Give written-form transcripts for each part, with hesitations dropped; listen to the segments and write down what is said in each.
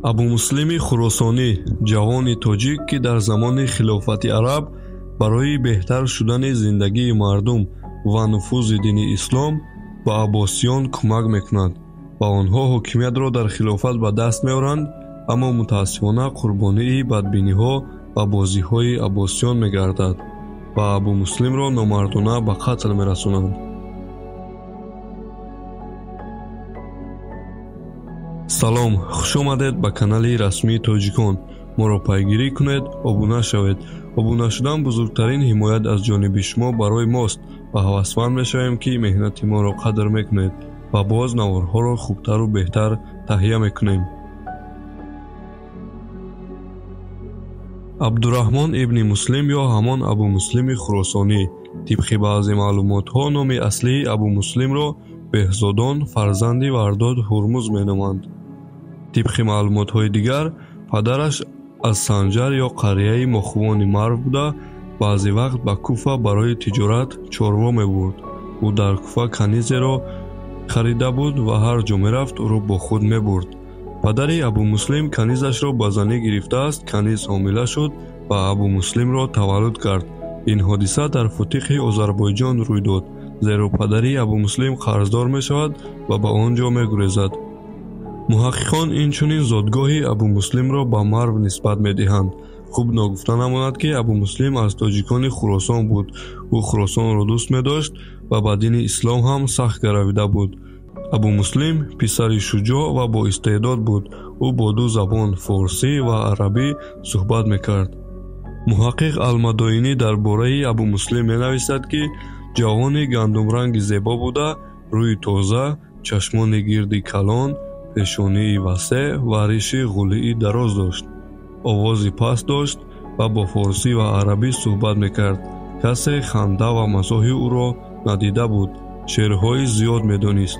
абу муслими хуросонӣ ҷавони тоҷик ки дар замони хилофати араб барои беҳтар шудани зиндагии мардум ва нуфузи дини ислом ба аббосиён кӯмак мекунад ва онҳо ҳокимиятро дар хилофат ба даст меоранд, аммо мутаассифона қурбонии бадбиниҳо ва бозиҳои аббосиён мегардад ва абу муслимро номардона ба қатл мерасонанд. салом, хушомадед ба канали расмии тоҷикон. моро пайгирӣ кунед, обуна шавед. обуна шудан бузургтарин ҳимоят аз ҷониби шумо барои мост ва ҳавасманд мешавем ки меҳнати моро қадр мекунед ва боз наворҳоро хубтару беҳтар таҳия мекунем. абдураҳмон ибни муслим ё ҳамон абу муслими хуросонӣ. тибқи баъзе маълумотҳо номи аслии абу муслимро беҳзодон фарзанди Вардод Ҳурмуз меноманд. тибқи маълумотҳои дигар падараш аз Санҷар ё қарияи мохувони Марв буда баъзе вақт ба Куфа барои тиҷорат чорво мебурд. ӯ дар Куфа канизеро харида буд ва ҳар ҷо мерафт ӯро бо худ мебурд. падари абу муслим канизашро ба занӣ гирифтааст, каниз ҳомила шуд ва абу муслимро таваллуд кард. ин ҳодиса дар Футиқи Озарбойҷон рӯй дод, зеро падари абу муслим қарздор мешавад ва ба он ҷо мегурезад. муҳаққиқон инчунин зодгоҳи абу муслимро ба Марв нисбат медиҳанд. хуб ногуфта намонад ки абу муслим аз тоҷикони Хуросон буд. ӯ Хуросонро дӯст медошт ва ба дини ислом ҳам сахт гаравида буд. абу муслим писари шуҷоъ ва боистеъдод буд. ӯ бо ду забон форсӣ ва арабӣ суҳбат мекард. муҳаққиқ Алмадоинӣ дар бораи абу муслим менависад ки ҷавони гандумранги зебо буда, рӯи тоза, чашмони гирди калон, пешонии васеъ ва риши ғулии дароз дошт. овози паст дошт ва бо форсӣ ва арабӣ суҳбат мекард. касе ханда ва мазоҳи ӯро надида буд, шеърҳои зиёд медонист.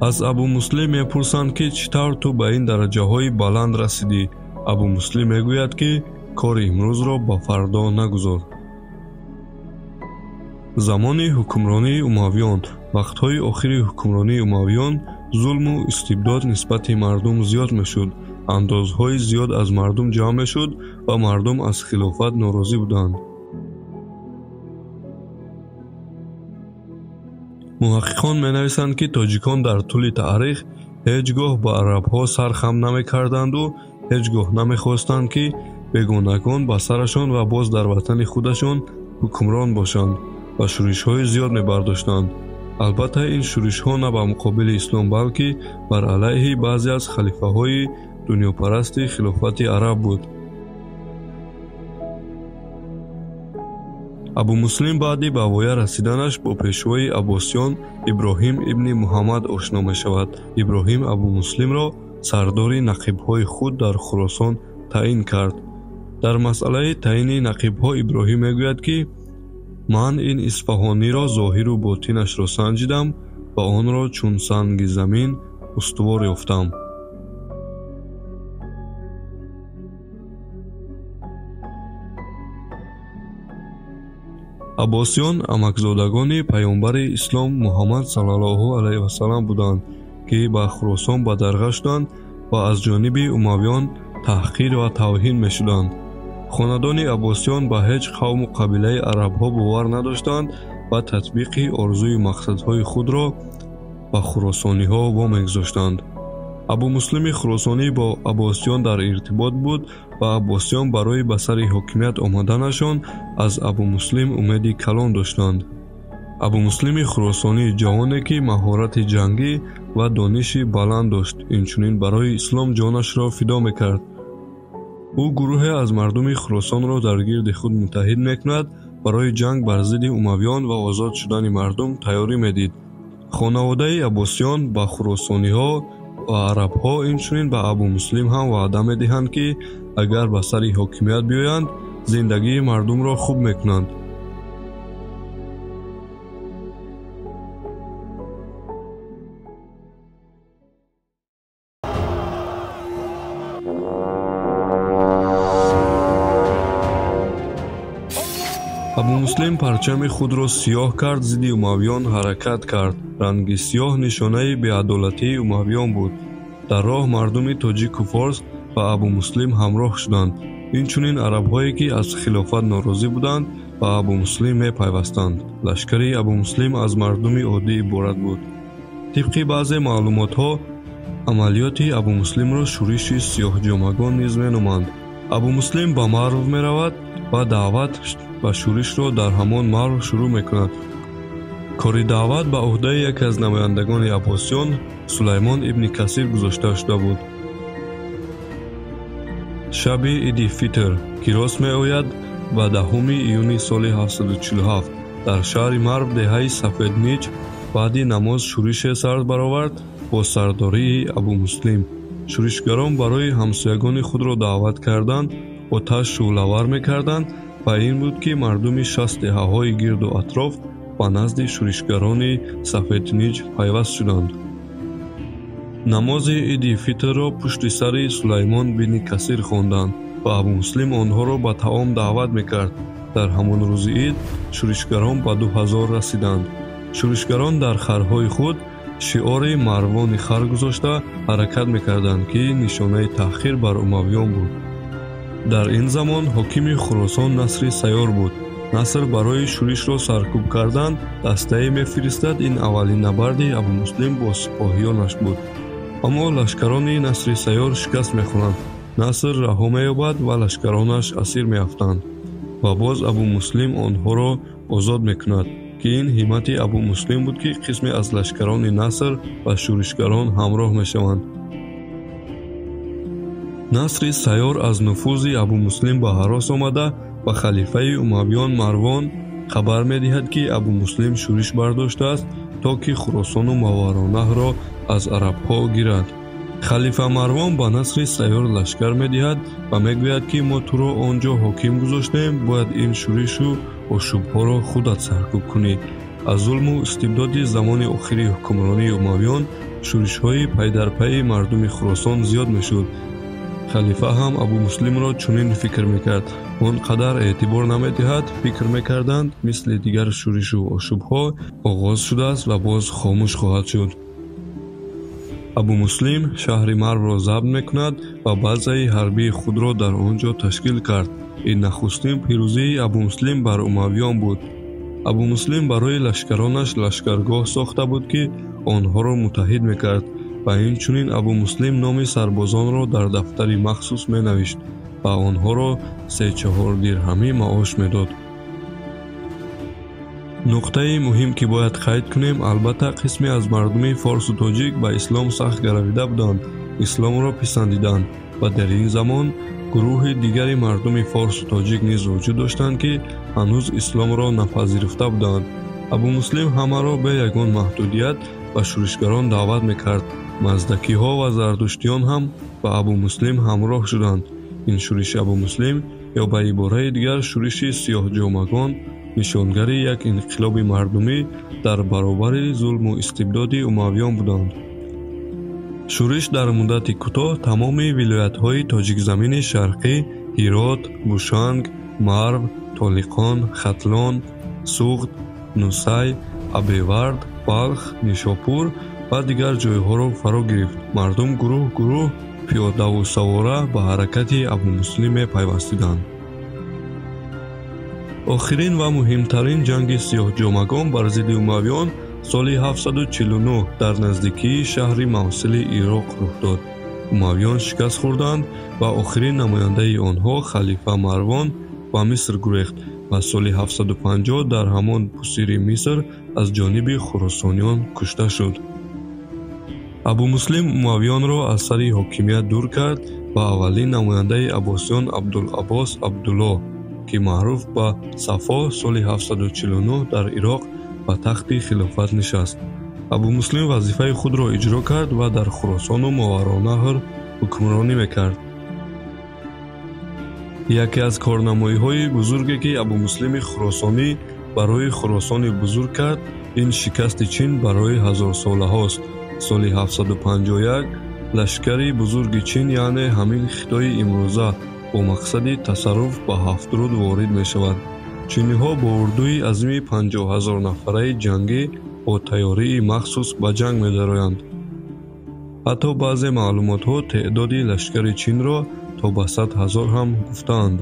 аз абу муслим мепурсанд ки чӣ тавр ту ба ин дараҷаҳои баланд расидӣ? абу муслим мегӯяд ки кори имрӯзро ба фардо нагузор. замони ҳукмронии умавиён. вақтҳои охири ҳукмронии умавиён зулму истибдод нисбати мардум зиёд мешуд. андозҳои зиёд аз мардум ҷамъ мешуд ва мардум аз хилофат норозӣ буданд. муҳаққиқон менависанд ки тоҷикон дар тӯли таърих ҳеҷ гоҳ ба арабҳо сар хам намекарданду ҳеҷ гоҳ намехостанд ки бегонагон ба сарашон ва боз дар ватани худашон ҳукмрон бошанд ва шӯришҳои зиёд мебардоштанд. албатта ин шӯришҳо на ба муқобили ислом, балки бар алайҳи баъзе аз халифаҳои дунёпарасти хилофати араб буд. абу муслим баъди ба воя расиданаш бо пешвои аббосиён Иброҳим ибни Муҳаммад ошно мешавад. Иброҳим абу муслимро сардори нақибҳои худ дар Хуросон таъин кард. дар масъалаи таъини нақибҳо Иброҳим мегӯяд ки ман ин исфаҳониро зоҳиру ботинашро санҷидам ва онро чун санги замин устувор ёфтам. аббосиён амакзодагони паёмбари ислом Муҳаммад саллаллоҳу алайҳи васалам буданд, ки ба Хуросон ба дарға шуданд ва аз ҷониби умавиён таҳқир ва тавҳин мешуданд. хонадони аббосиён ба ҳеҷ қавму қабилаи арабҳо бовар надоштанд ва татбиқи орзуи мақсадҳои худро ба хуросониҳо вомегзоштанд. абу муслими хуросонӣ бо аббосиён дар иртибот буд ва аббосиён барои ба сари ҳокимият омаданашон аз абу муслим умеди калон доштанд. абу муслими хуросонӣ ҷавоне ки маҳорати ҷангӣ ва дониши баланд дошт, инчунин барои ислом ҷонашро фидо мекард. ӯ гурӯҳе аз мардуми Хуросонро дар гирди худ муттаҳид мекунад, барои ҷанг бар зидди умавиён ва озод шудани мардум тайёрӣ медид. хонаводаи аббосиён ба хуросониҳо ва арабҳо инчунин ба абу муслим ҳам ваъда медиҳанд ки агар ба сари ҳокимият биёянд, зиндагии мардумро хуб мекунанд. абу муслим парчами худро сиёҳ кард, зидди умавиён ҳаракат кард. ранги сиёҳ нишонаи беадолатии умавиён буд. дар роҳ мардуми тоҷику форс ва абу муслим ҳамроҳ шуданд. инчунин арабҳое ки аз хилофат норозӣ буданд ба абу муслим мепайвастанд. лашкари абу муслим аз мардуми оддӣ иборат буд. тибқи баъзе маълумотҳо амалиёти абу муслимро шӯриши сиёҳҷомагон низ меноманд. абу муслим ба марв меравад ва даъват ба шӯришро дар ҳамон марв шурӯъ мекунад. кори даъват ба уҳдаи яке аз намояндагони аббосиён сулаймон ибни касир гузошта шуда буд. шаби иди фитр ки рост меояд ба 10 июни соли 747 дар шаҳри марв деҳаи сафедниҷ баъди намоз шӯрише сар баровард бо сардории абу муслим. шӯришгарон барои ҳамсоягони худро даъват карданд оташ шӯълавар мекарданд ва ин буд ки мардуми 60 деҳаҳои гирду атроф ба назди шӯришгарони сафедниҷ пайваст шуданд. намози иди фитрро пушти сари сулаймон бини касир хонданд ва абу муслим онҳоро ба таом даъват мекард. дар ҳамон рӯзи ид шӯришгарон ба 2000 расиданд. шӯришгарон дар харҳои худ шиори марвони хар гузошта ҳаракат мекарданд ки нишонаи таъхир бар умавиён буд. дар ин замон ҳокими хуросон насри сайёр буд. наср барои шӯришро саркӯб кардан дастае мефиристад. ин аввалин набарди абу муслим бо сипоҳиёнаш буд. аммо лашкарони насри сайёр шикаст мехӯранд. наср раҳо меёбад ва лашкаронаш асир меафтанд ва боз абу муслим онҳоро озод мекунад ки ин ҳиммати абу муслим буд ки қисме аз лашкарони наср ва шӯришгарон ҳамроҳ мешаванд. насри сайёр аз нуфузи абу муслим ба ҳарос омада ба халифаи умавиён марвон хабар медиҳад ки абу муслим шӯриш бардоштааст то ки хуросону маваронаҳро аз арабҳо гирад. халифа марвон ба насри сайёр лашкар медиҳад ва мегӯяд ки мо туро он ҷо ҳоким гузоштем, бояд ин шӯришу ошӯбҳоро худат саркӯб кунӣ. аз зулму истибдоди замони охири ҳукмронии умавиён шӯришҳои пайдарпайи мардуми хуросон зиёд мешуд. халифа ҳам абу муслимро чунин фикр мекард. он қадар эътибор намедиҳад, фикр мекарданд мисли дигар шӯришу ошӯбҳо оғоз шудааст ва боз хомӯш хоҳад шуд. абу муслим шаҳри марвро забт мекунад ва базаи ҳарбии худро дар он ҷо ташкил кард. ин нахустин пирӯзии абу муслим бар умавиён буд. абу муслим барои лашкаронаш лашкаргоҳ сохта буд ки онҳоро муттаҳид мекард ва инчунин абу муслим номи сарбозонро дар дафтари махсус менавишт ва онҳоро 3-4 дирҳамӣ маош медод. нуқтаи муҳим ки бояд қайд кунем, албатта қисме аз мардуми форсу тоҷик ба ислом сахт гаравида буданд, исломро писандиданд ва дар ин замон гурӯҳи дигари мардуми форсу тоҷик низ вуҷуд доштанд ки ҳанӯз исломро напазирифта буданд. абу муслим ҳамаро бе ягон маҳдудият ба шӯришгарон даъват мекард. маздакиҳо ва зардуштиён ҳам ба абу муслим ҳамроҳ шуданд. ин шӯриши абу муслим ё ба ибораи дигар шӯриши сиёҳҷомагон нишонгари як инқилоби мардумӣ дар баробари зулму истибдоди умавиён буданд. шӯриш дар муддати кӯтоҳ тамоми вилоятҳои тоҷикзамини шарқӣ, ҳирот, бушанг, марв, толиқон, хатлон, суғд, нусай, абевард, балх, нишопур ва дигар ҷойҳоро фаро гирифт. мардум гурӯҳ пиёдаву савора ба ҳаракати абу муслим мепайвастиданд. охирин ва муҳимтарин ҷанги сиёҳҷомагон бар зидди умавиён соли 749 дар наздикии шаҳри мавсили ироқ рух дод. умавиён шикаст хӯрданд ва охирин намояндаи онҳо халифа марвон ба миср гурехт ва соли 750 дар ҳамон пусири миср аз ҷониби хуросониён кушта шуд. абу муслим умавиёнро аз сари ҳокимият дур кард ва аввалин намояндаи аббосиён абдулаббос абдулло ки маъруф ба сафо соли 749 дар ироқ ба тахти хилофат нишаст. абу муслим вазифаи худро иҷро кард ва дар хуросону моваронаҳр ҳукмронӣ мекард. яке аз корнамоиҳои бузурге ки абу муслими хуросонӣ барои хуросони бузург кард, ин шикасти чин барои ҳазорсолаҳост. соли 751 лашкари бузурги чин, яъне ҳамин хитои имрӯза бо мақсади тасарруф ба ҳафтруд ворид мешавад. чиниҳо бо урдуи азими 50 000 нафараи ҷангӣ бо тайёрии махсус ба ҷанг медароянд. ҳатто баъзе маълумотҳо теъдоди лашкари Чинро то ба 100 000 ҳам гуфтаанд.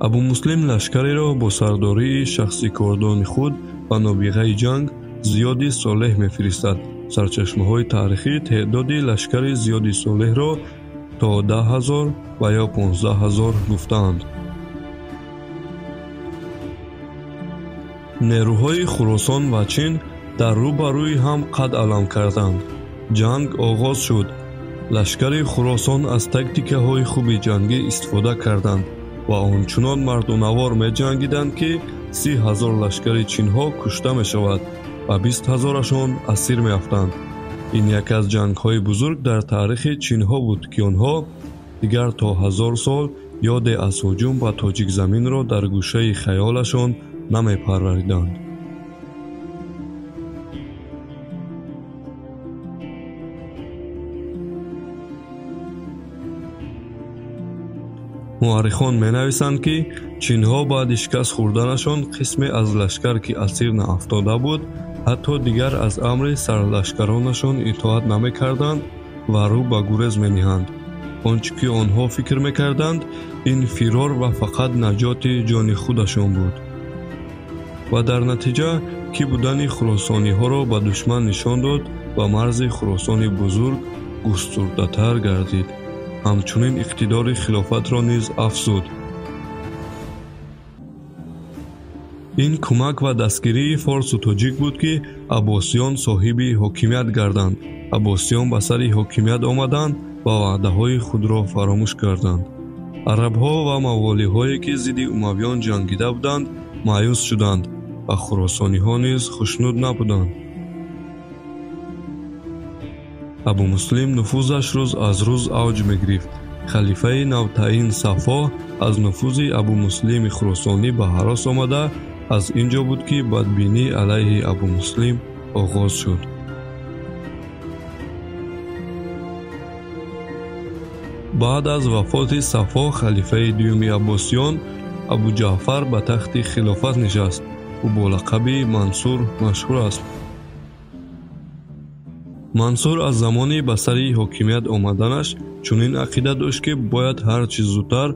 Абу Муслим лашкареро бо сардории шахси кордони худ ва нобиғаи ҷанг Зиёди Солеҳ мефиристад. Сарчашмаҳои таърихӣ теъдоди лашкари Зиёди Солеҳро то 10 000 ва ё 15 000 гуфтаанд. нерӯҳои Хуросон ва Чин дар рӯ ба рӯи ҳам қад алам карданд. ҷанг оғоз шуд. лашкари Хуросон аз тактикаҳои хуби ҷангӣ истифода карданд ва ончунон мардунавор меҷангиданд ки 30 000 лашкари чинҳо кушта мешавад ва 20 000-ашон асир меафтанд. ин яке аз ҷангҳои бузург дар таърихи чинҳо буд ки онҳо дигар то 1000 сол ёде аз ҳуҷум ба тоҷикзаминро дар гӯшаи хаёлашон намепарвариданд. муаррихон менависанд ки чинҳо баъди шикаст хӯрданашон қисме аз лашкар ки асир наафтода буд ҳатто дигар аз амри сарлашкаронашон итоат намекарданд ва рӯ ба гурез мениҳанд. он чӣ ки онҳо фикр мекарданд ин фирор ва фақат наҷоти ҷони худашон буд. ва дар натиҷа ки будани хуросониҳоро ба душман нишон дод ва марзи хуросони бузург густурдатар гардид. ҳамчунин иқтидори хилофатро низ афзуд. ин кӯмак ва дастгирии форсу тоҷик буд ки аббосиён соҳиби ҳокимият гарданд. аббосиён ба сари ҳокимият омаданд ва ваъдаҳои худро фаромӯш карданд. арабҳо ва маволиҳое ки зидди умавиён ҷангида буданд маъюс шуданд ва хуросониҳо низ хушнуд набуданд. абу муслим нуфузаш рӯз аз рӯз авҷ мегирифт. халифаи навтаин Сафо аз нуфузи абу муслими хуросонӣ ба ҳарос омада аз ин ҷо буд ки бадбинӣ алайҳи абу муслим оғоз шуд. баъд аз вафоти Сафо халифаи дуюми аббосиён абу ҷаъфар ба тахти хилофат нишаст. ӯ бо лақаби Мансур машҳур аст. мансур аз замони ба сари ҳокимият омаданаш чунин ақида дошт ки бояд ҳар чӣ зудтар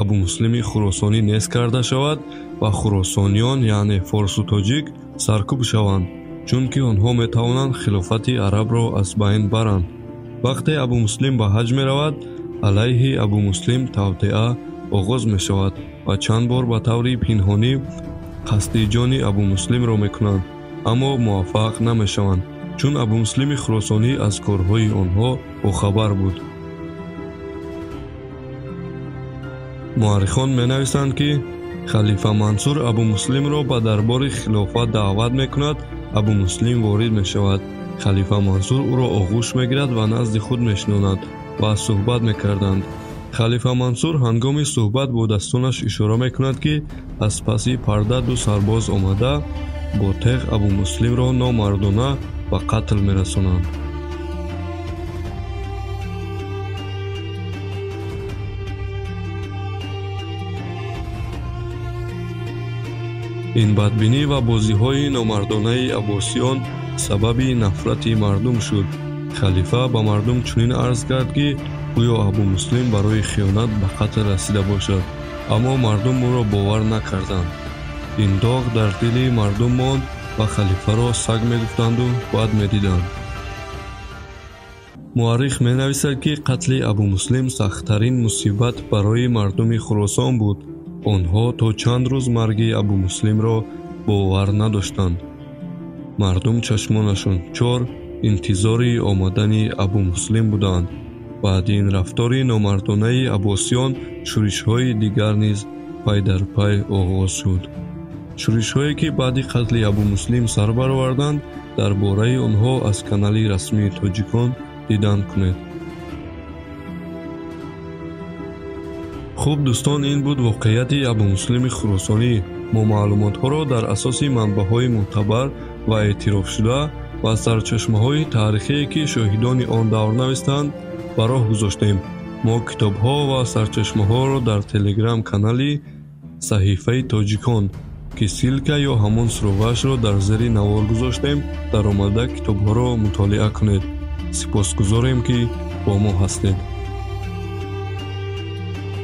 абу муслими хуросонӣ нест карда шавад ва хуросониён яъне форсу тоҷик саркӯб шаванд, чунки онҳо метавонанд хилофати арабро аз байн баранд. вақте абу муслим ба ҳаҷ меравад алайҳи абу муслим тавтеа оғоз мешавад ва чанд бор ба таври пинҳонӣ қасди ҷони абу муслимро мекунанд, аммо муваффақ намешаванд, чун абу муслими хуросонӣ аз корҳои онҳо бохабар буд. муаррихон менависанд ки халифа Мансур абу муслимро ба дарбори хилофат даъват мекунад. абу муслим ворид мешавад. халифа Мансур ӯро оғӯш мегирад ва назди худ мешинонад ва суҳбат мекарданд. халифа Мансур ҳангоми суҳбат бо дастонаш ишора мекунад ки аз паси парда ду сарбоз омада бо теғ абу муслимро номардона ба қатл мерасонанд. ин бадбинӣ ва бозиҳои номардонаи аббосиён сабаби нафрати мардум шуд. халифа ба мардум чунин арз кард ки гӯё абу муслим барои хиёнат ба қатл расида бошад, аммо мардум ӯро бовар накарданд. ин доғ дар дили мардум монд ва халифаро саг мегуфтанду бад медиданд. муаррих менависад ки қатли абу муслим сахттарин мусибат барои мардуми Хуросон буд. онҳо то чанд рӯз марги абу муслимро бовар надоштанд. мардум чашмонашон чор интизори омадани абу муслим буданд. баъди ин рафтори номардонаи аббосиён шӯришҳои дигар низ пай дар пай оғоз шуд. шӯришҳое ки баъди қатли абу муслим сар бароварданд, дар бораи онҳо аз канали расмии тоҷикон дидан кунед. хуб дӯстон, ин буд воқеияти абу муслими хуросонӣ. мо маълумотҳоро дар асоси манбаъҳои мӯътабар ва эътирофшуда ва сарчашмаҳои таърихие ки шоҳидони он давр навистанд ба роҳ гузоштем. мо китобҳо ва сарчашмаҳоро дар телеграм-канали саҳифаи тоҷикон ки силка ё ҳамон суроваашро дар зери навор гузоштем, даромада китобҳоро мутолиа кунед. сипосгузорем ки бо мо ҳастед.